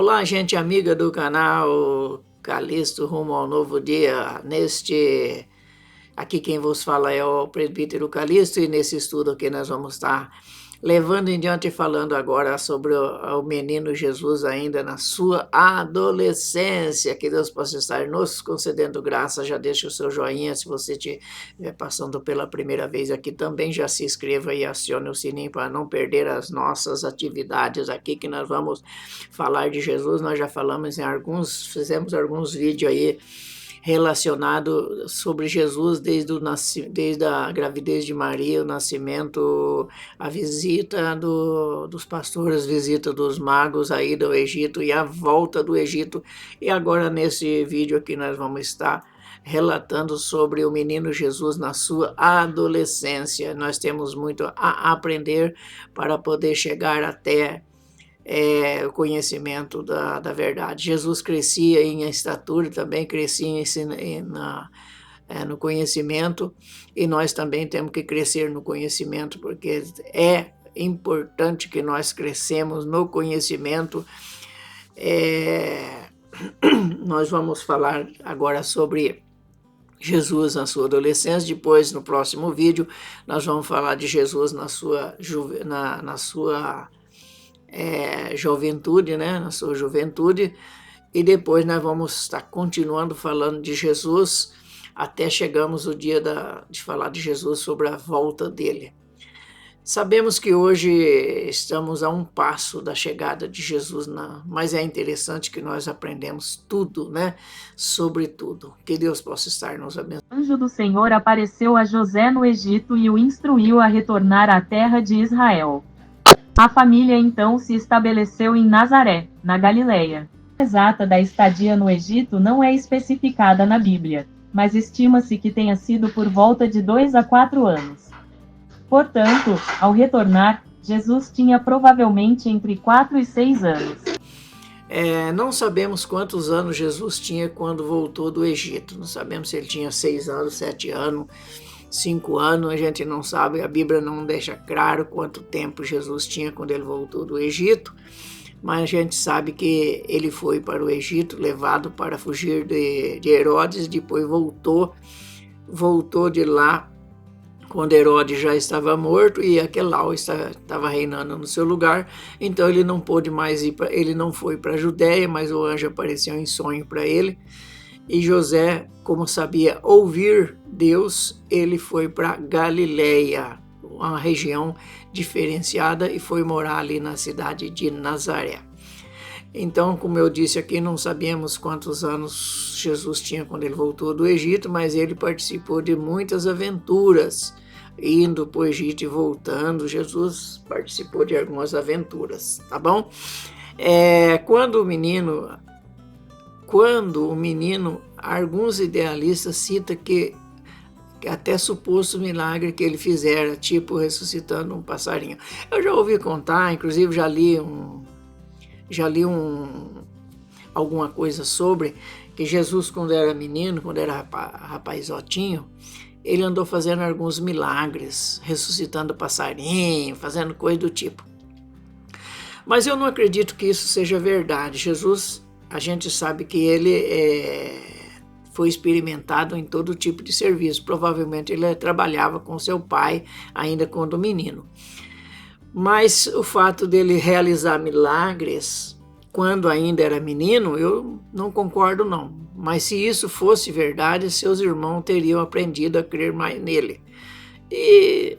Olá, gente amiga do canal Calixto Rumo ao Novo Dia. Aqui quem vos fala é o presbítero Calixto, e nesse estudo aqui nós vamos estar levando em diante e falando agora sobre o menino Jesus ainda na sua adolescência. Que Deus possa estar nos concedendo graça. Já deixa o seu joinha se você estiver passando pela primeira vez aqui também. Já se inscreva e acione o sininho para não perder as nossas atividades aqui, que nós vamos falar de Jesus. Nós já falamos fizemos alguns vídeos aí relacionado sobre Jesus desde a gravidez de Maria, o nascimento, a visita dos pastores, a visita dos magos, a ida ao Egito e a volta do Egito. E agora nesse vídeo aqui nós vamos estar relatando sobre o menino Jesus na sua adolescência. Nós temos muito a aprender para poder chegar até o conhecimento da verdade. Jesus crescia em estatura, também crescia no conhecimento, e nós também temos que crescer no conhecimento, porque é importante que nós crescemos no conhecimento. Nós vamos falar agora sobre Jesus na sua adolescência. Depois, no próximo vídeo, nós vamos falar de Jesus na sua juventude, né? Na sua juventude, e depois nós vamos estar continuando falando de Jesus até chegamos o dia de falar de Jesus, sobre a volta dele. Sabemos que hoje estamos a um passo da chegada de Jesus, mas é interessante que nós aprendemos tudo, né? Sobre tudo. Que Deus possa estar nos abençoando. O anjo do Senhor apareceu a José no Egito e o instruiu a retornar à terra de Israel. A família então se estabeleceu em Nazaré, na Galileia. A exata da estadia no Egito não é especificada na Bíblia, mas estima-se que tenha sido por volta de 2 a 4 anos. Portanto, ao retornar, Jesus tinha provavelmente entre 4 e 6 anos. Não sabemos quantos anos Jesus tinha quando voltou do Egito. Não sabemos se ele tinha 6 anos, 7 anos, 5 anos, a gente não sabe. A Bíblia não deixa claro quanto tempo Jesus tinha quando ele voltou do Egito, mas a gente sabe que ele foi para o Egito, levado para fugir de Herodes, depois voltou de lá quando Herodes já estava morto e Aquelau estava reinando no seu lugar. Então ele não pôde mais ele não foi para a Judéia, mas o anjo apareceu em sonho para ele. E José, como sabia ouvir Deus, ele foi para Galileia, uma região diferenciada, e foi morar ali na cidade de Nazaré. Então, como eu disse aqui, não sabemos quantos anos Jesus tinha quando ele voltou do Egito, mas ele participou de muitas aventuras, indo para o Egito e voltando. Jesus participou de algumas aventuras, tá bom? Quando o menino, alguns idealistas citam que até suposto milagre que ele fizera, tipo ressuscitando um passarinho. Eu já ouvi contar, inclusive já li alguma coisa sobre que Jesus, quando era menino, quando era rapazotinho, ele andou fazendo alguns milagres, ressuscitando passarinho, fazendo coisa do tipo. Mas eu não acredito que isso seja verdade. Jesus, a gente sabe que ele foi experimentado em todo tipo de serviço. Provavelmente ele trabalhava com seu pai ainda quando menino. Mas o fato dele realizar milagres quando ainda era menino, eu não concordo não. Mas se isso fosse verdade, seus irmãos teriam aprendido a crer mais nele. E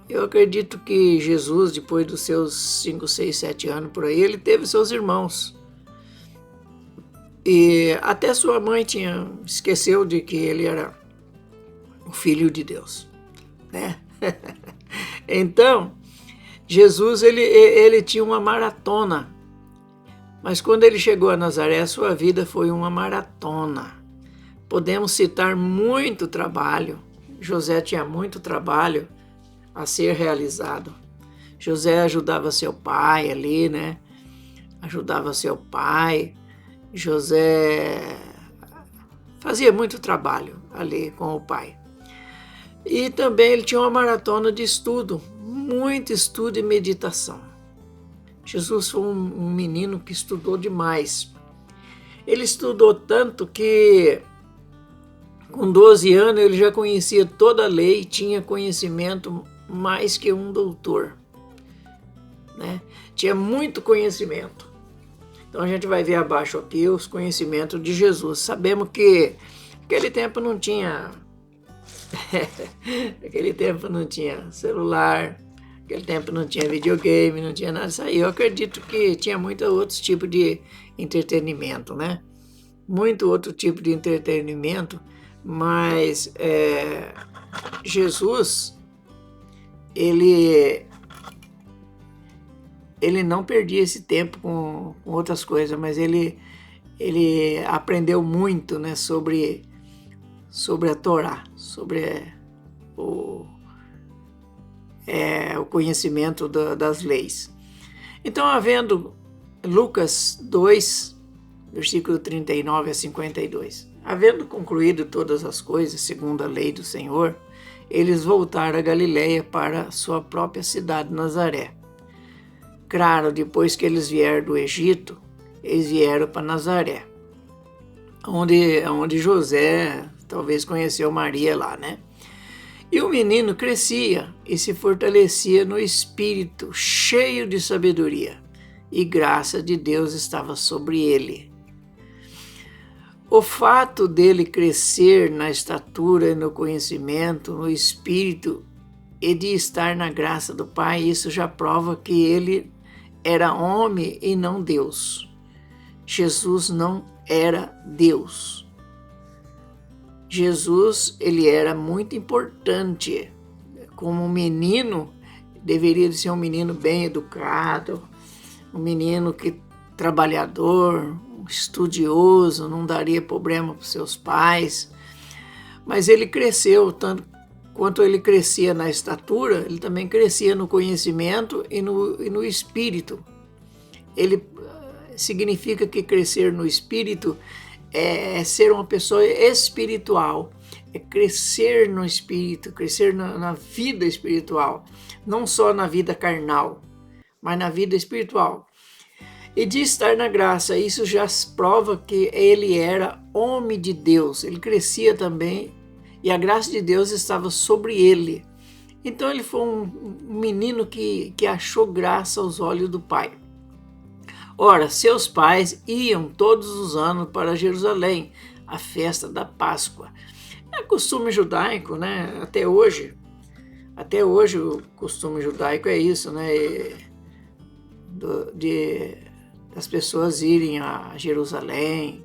eu acredito que Jesus, depois dos seus 5, 6, 7 anos por aí, ele teve seus irmãos. E até sua mãe esqueceu de que ele era o filho de Deus, né? Então, Jesus, ele tinha uma maratona, mas quando ele chegou a Nazaré, sua vida foi uma maratona. Podemos citar muito trabalho. José tinha muito trabalho a ser realizado. José ajudava seu pai ali, né? Ajudava seu pai. José fazia muito trabalho ali com o pai. E também ele tinha uma maratona de estudo, muito estudo e meditação. Jesus foi um menino que estudou demais. Ele estudou tanto que com 12 anos ele já conhecia toda a lei, tinha conhecimento mais que um doutor, né? Tinha muito conhecimento. Então a gente vai ver abaixo aqui os conhecimentos de Jesus. Sabemos que naquele tempo não tinha naquele tempo não tinha celular, naquele tempo não tinha videogame, não tinha nada disso aí. Eu acredito que tinha muitos outros tipos de entretenimento, né? Muito outro tipo de entretenimento, mas Jesus, ele não perdia esse tempo com outras coisas, mas ele aprendeu muito, né, sobre a Torá, sobre o conhecimento das leis. Então, havendo Lucas 2, versículo 39 a 52. Havendo concluído todas as coisas segundo a lei do Senhor, eles voltaram a Galiléia para sua própria cidade Nazaré. Claro, depois que eles vieram do Egito, eles vieram para Nazaré, onde José talvez conheceu Maria lá, né? E o menino crescia e se fortalecia no espírito, cheio de sabedoria, e graça de Deus estava sobre ele. O fato dele crescer na estatura e no conhecimento, no espírito e de estar na graça do Pai, isso já prova que ele era homem e não Deus. Jesus não era Deus. Jesus, ele era muito importante. Como um menino, deveria ser um menino bem educado, um menino trabalhador, estudioso, não daria problema para os seus pais. Mas ele cresceu, tanto quanto ele crescia na estatura, ele também crescia no conhecimento e no espírito. Ele significa que crescer no espírito é ser uma pessoa espiritual, é crescer no espírito, crescer na vida espiritual, não só na vida carnal, mas na vida espiritual. E de estar na graça, isso já prova que ele era homem de Deus, ele crescia também e a graça de Deus estava sobre ele. Então ele foi um menino que achou graça aos olhos do Pai. Ora, seus pais iam todos os anos para Jerusalém, a festa da Páscoa. É costume judaico, né? Até hoje o costume judaico é isso, né? Das pessoas irem a Jerusalém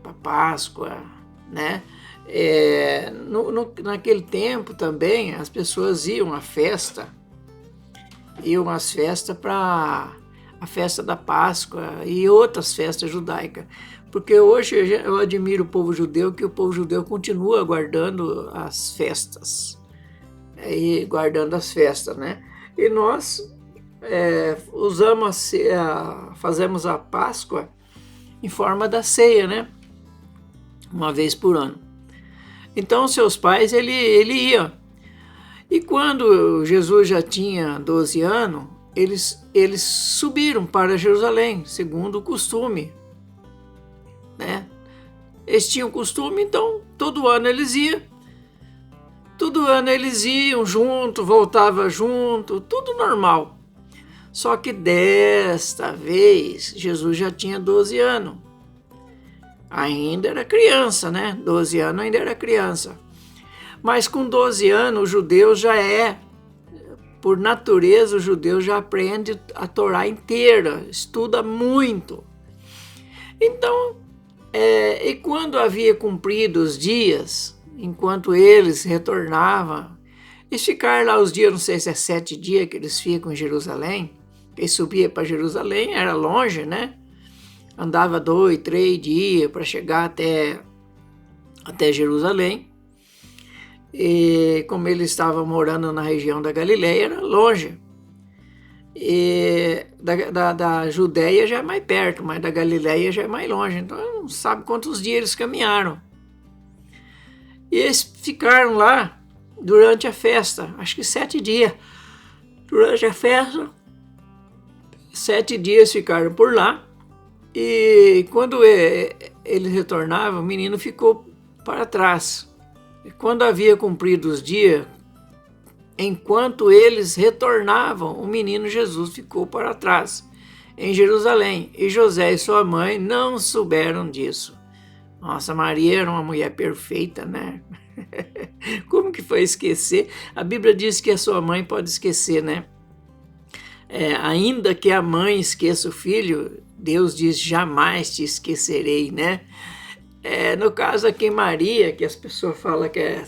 para Páscoa, né? Naquele tempo também as pessoas iam às festas para a festa da Páscoa e outras festas judaicas, porque hoje eu admiro o povo judeu, que o povo judeu continua guardando as festas, né? E nós fazemos a Páscoa em forma da ceia, né? Uma vez por ano. Então, seus pais, ele ia. E quando Jesus já tinha 12 anos, eles subiram para Jerusalém, segundo o costume, né? Eles tinham costume, então, todo ano eles iam. Todo ano eles iam junto, voltavam junto, tudo normal. Só que desta vez, Jesus já tinha 12 anos. Ainda era criança, né? 12 anos ainda era criança. Mas com 12 anos, o judeu por natureza, o judeu já aprende a Torá inteira, estuda muito. Então, e quando havia cumprido os dias, enquanto eles retornavam, eles ficaram lá os dias, não sei se é 7 dias que eles ficam em Jerusalém, eles subiam para Jerusalém, era longe, né? Andava 2, 3 dias para chegar até Jerusalém. E como ele estava morando na região da Galileia, era longe. E da Judéia já é mais perto, mas da Galileia já é mais longe. Então não sabe quantos dias eles caminharam. E eles ficaram lá durante a festa, acho que 7 dias. Durante a festa, 7 dias ficaram por lá, e quando eles retornavam, o menino ficou para trás. E quando havia cumprido os dias, enquanto eles retornavam, o menino Jesus ficou para trás, em Jerusalém, e José e sua mãe não souberam disso. Nossa, Maria era uma mulher perfeita, né? Como que foi esquecer? A Bíblia diz que a sua mãe pode esquecer, né? Ainda que a mãe esqueça o filho, Deus diz, jamais te esquecerei, né? No caso aqui, Maria, que as pessoas falam que é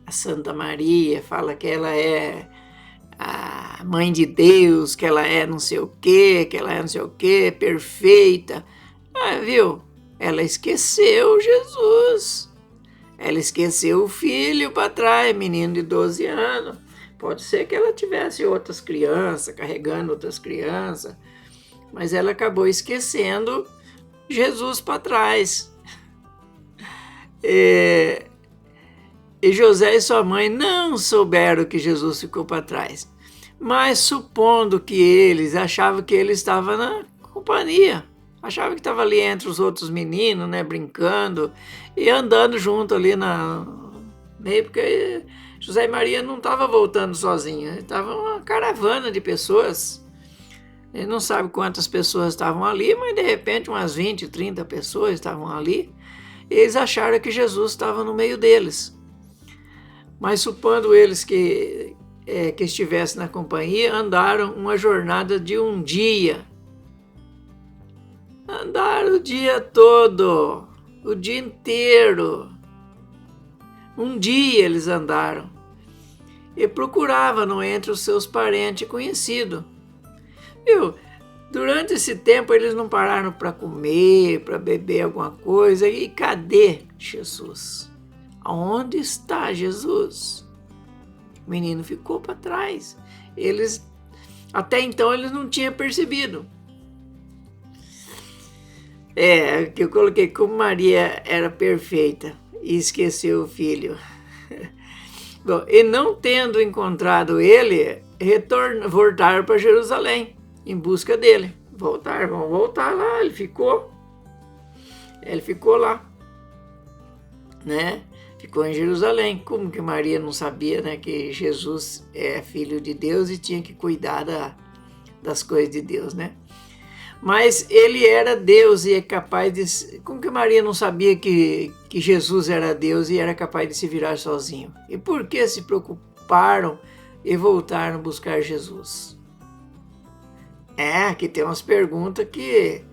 a Santa Maria, fala que ela é a mãe de Deus, que ela é não sei o quê, que ela é não sei o quê, perfeita. Viu? Ela esqueceu Jesus. Ela esqueceu o filho para trás, menino de 12 anos. Pode ser que ela tivesse outras crianças, carregando outras crianças, mas ela acabou esquecendo Jesus para trás. E José e sua mãe não souberam que Jesus ficou para trás, mas supondo que eles achavam que ele estava na companhia, achavam que estava ali entre os outros meninos, né, brincando e andando junto ali meio, porque José e Maria não estavam voltando sozinhos, estava uma caravana de pessoas. Ele não sabe quantas pessoas estavam ali, mas de repente umas 20, 30 pessoas estavam ali. E eles acharam que Jesus estava no meio deles. Mas supondo eles que estivessem na companhia, andaram uma jornada de um dia. Andaram o dia todo, o dia inteiro. Um dia eles andaram e procuravam entre os seus parentes e conhecidos. Viu? Durante esse tempo eles não pararam para comer, para beber alguma coisa. E cadê Jesus? Onde está Jesus? O menino ficou para trás. Até então eles não tinham percebido. Que eu coloquei como Maria era perfeita e esqueceu o filho. Bom, e não tendo encontrado ele, voltaram para Jerusalém em busca dele. Vão voltar lá, ele ficou lá, né? Ficou em Jerusalém. Como que Maria não sabia, né, que Jesus é filho de Deus e tinha que cuidar das coisas de Deus, né? Mas ele era Deus e é capaz de... Como que Maria não sabia que Jesus era Deus e era capaz de se virar sozinho? E por que se preocuparam e voltaram buscar Jesus? Aqui tem umas perguntas que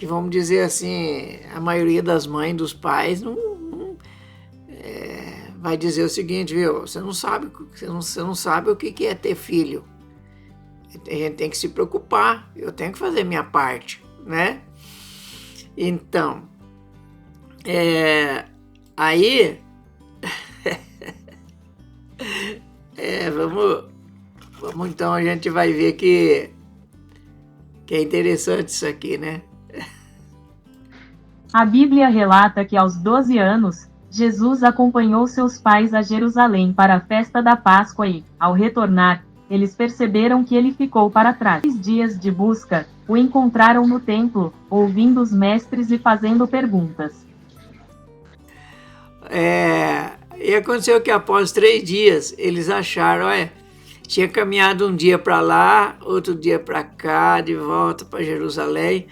vamos dizer assim, a maioria das mães, dos pais, vai dizer o seguinte, viu? Você não sabe o que é ter filho. A gente tem que se preocupar, eu tenho que fazer minha parte, né? Então, aí, vamos então, a gente vai ver que é interessante isso aqui, né? A Bíblia relata que aos 12 anos, Jesus acompanhou seus pais a Jerusalém para a festa da Páscoa e, ao retornar, eles perceberam que ele ficou para trás. 3 dias de busca, o encontraram no templo, ouvindo os mestres e fazendo perguntas. E aconteceu que após 3 dias, eles acharam, tinha caminhado um dia para lá, outro dia para cá, de volta para Jerusalém.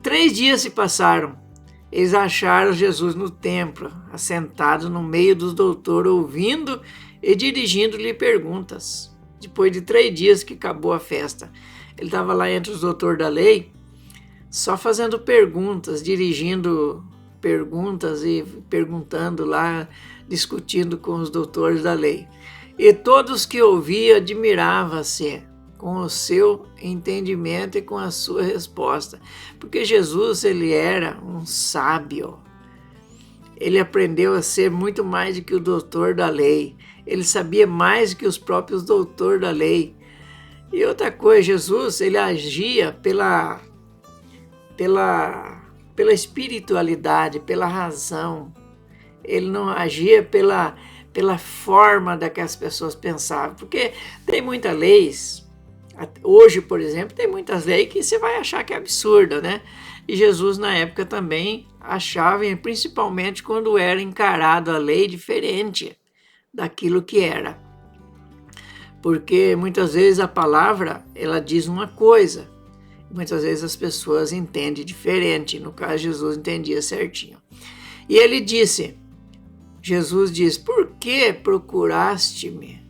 3 dias se passaram. Eles acharam Jesus no templo, assentado no meio dos doutores, ouvindo e dirigindo-lhe perguntas. Depois de 3 dias que acabou a festa, ele estava lá entre os doutores da lei, só fazendo perguntas, dirigindo perguntas e perguntando lá, discutindo com os doutores da lei. E todos que ouviam admiravam-se com o seu entendimento e com a sua resposta, porque Jesus, ele era um sábio. Ele aprendeu a ser muito mais do que o doutor da lei. Ele sabia mais do que os próprios doutores da lei. E outra coisa, Jesus, ele agia pela espiritualidade, pela razão. Ele não agia pela forma da que as pessoas pensavam. Porque tem muitas leis, Hoje, por exemplo, tem muitas leis que você vai achar que é absurda, né? E Jesus, na época, também achava, principalmente quando era encarado a lei diferente daquilo que era. Porque muitas vezes a palavra, ela diz uma coisa, muitas vezes as pessoas entendem diferente. No caso, Jesus entendia certinho. E ele disse, Jesus diz, por que procuraste-me?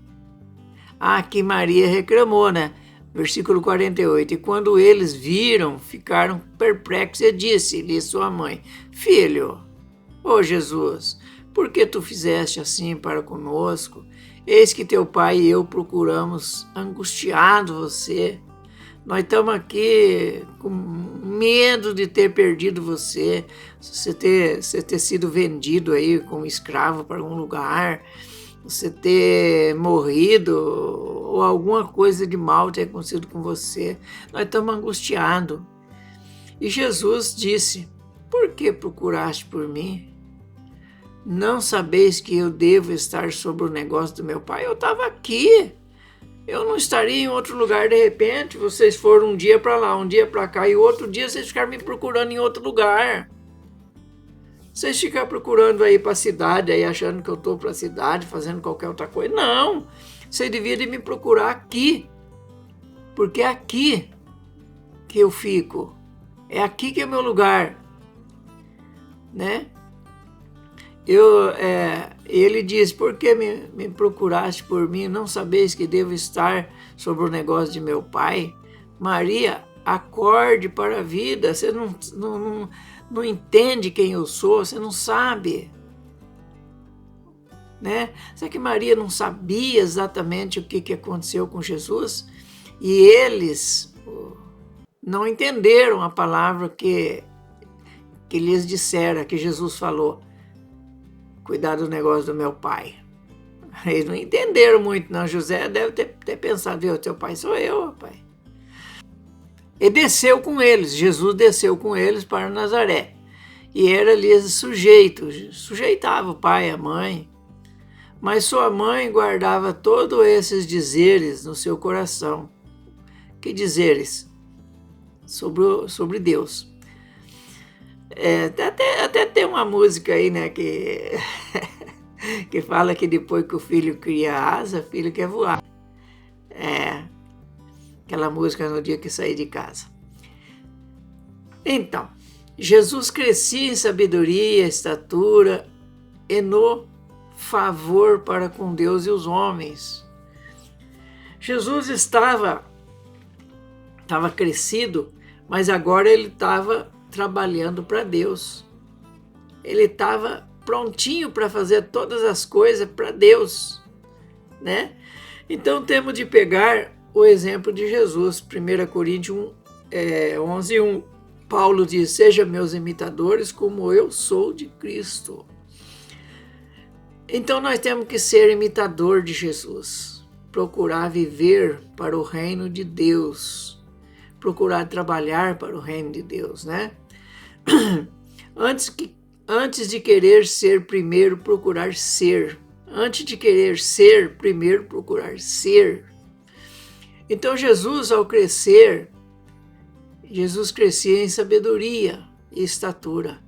Aqui Maria reclamou, né? Versículo 48, e quando eles viram, ficaram perplexos e disse-lhe sua mãe, filho, ó Jesus, por que tu fizeste assim para conosco? Eis que teu pai e eu procuramos angustiado você. Nós estamos aqui com medo de ter perdido você, você ter sido vendido aí como escravo para algum lugar, você ter morrido ou alguma coisa de mal ter acontecido com você. Nós estamos angustiados. E Jesus disse, por que procuraste por mim? Não sabeis que eu devo estar sobre o negócio do meu pai? Eu estava aqui. Eu não estaria em outro lugar de repente. Vocês foram um dia para lá, um dia para cá, e outro dia vocês ficaram me procurando em outro lugar. Vocês ficam procurando aí para a cidade, aí achando que eu estou para a cidade, fazendo qualquer outra coisa. Não, vocês deviam me procurar aqui, porque é aqui que eu fico. É aqui que é meu lugar, né? Ele diz, por que me procuraste por mim? Não sabeis que devo estar sobre o negócio de meu pai? Maria, acorde para a vida. Você não entende quem eu sou, você não sabe. Né? Será que Maria não sabia exatamente o que aconteceu com Jesus? E eles não entenderam a palavra que lhes dissera, que Jesus falou. Cuidar do negócio do meu pai. Eles não entenderam muito, não. José deve ter pensado, viu, teu pai sou eu, pai. E desceu com eles, Jesus desceu com eles para Nazaré. E era ali sujeitava o pai e a mãe. Mas sua mãe guardava todos esses dizeres no seu coração. Que dizeres? Sobre Deus. Até tem uma música aí, né, que fala que depois que o filho cria asa, o filho quer voar. Aquela música no dia que saí de casa. Então, Jesus crescia em sabedoria, estatura e no favor para com Deus e os homens. Jesus estava crescido, mas agora ele estava trabalhando para Deus. Ele estava prontinho para fazer todas as coisas para Deus, né? Então temos de pegar o exemplo de Jesus. 1 Coríntios 11:1. Paulo diz, seja meus imitadores como eu sou de Cristo. Então nós temos que ser imitador de Jesus, procurar viver para o reino de Deus, procurar trabalhar para o reino de Deus, né? Antes de querer ser, primeiro procurar ser. Antes de querer ser, primeiro procurar ser. Então Jesus, ao crescer, Jesus crescia em sabedoria e estatura.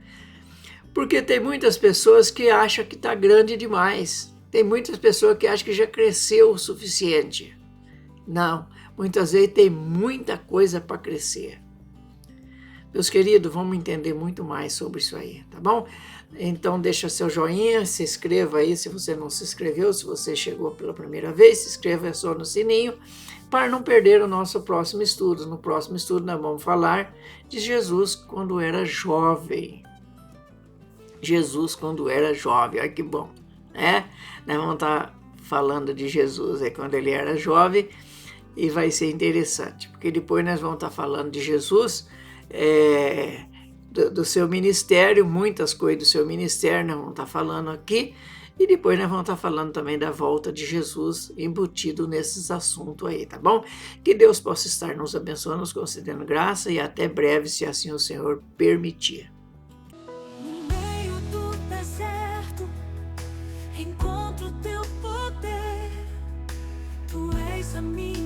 Porque tem muitas pessoas que acham que está grande demais. Tem muitas pessoas que acham que já cresceu o suficiente. Não, muitas vezes tem muita coisa para crescer. Meus queridos, vamos entender muito mais sobre isso aí, tá bom? Então deixa seu joinha, se inscreva aí se você não se inscreveu, se você chegou pela primeira vez, se inscreva só no sininho para não perder o nosso próximo estudo. No próximo estudo nós vamos falar de Jesus quando era jovem. Jesus quando era jovem, olha que bom, né? Nós vamos estar falando de Jesus aí quando ele era jovem e vai ser interessante, porque depois nós vamos estar falando de Jesus, do seu ministério, muitas coisas do seu ministério nós vamos estar falando aqui, e depois nós vamos estar falando também da volta de Jesus embutido nesses assuntos aí, tá bom? Que Deus possa estar nos abençoando, nos concedendo graça e até breve, se assim o Senhor permitir. No meio do deserto, encontro teu poder, tu és a minha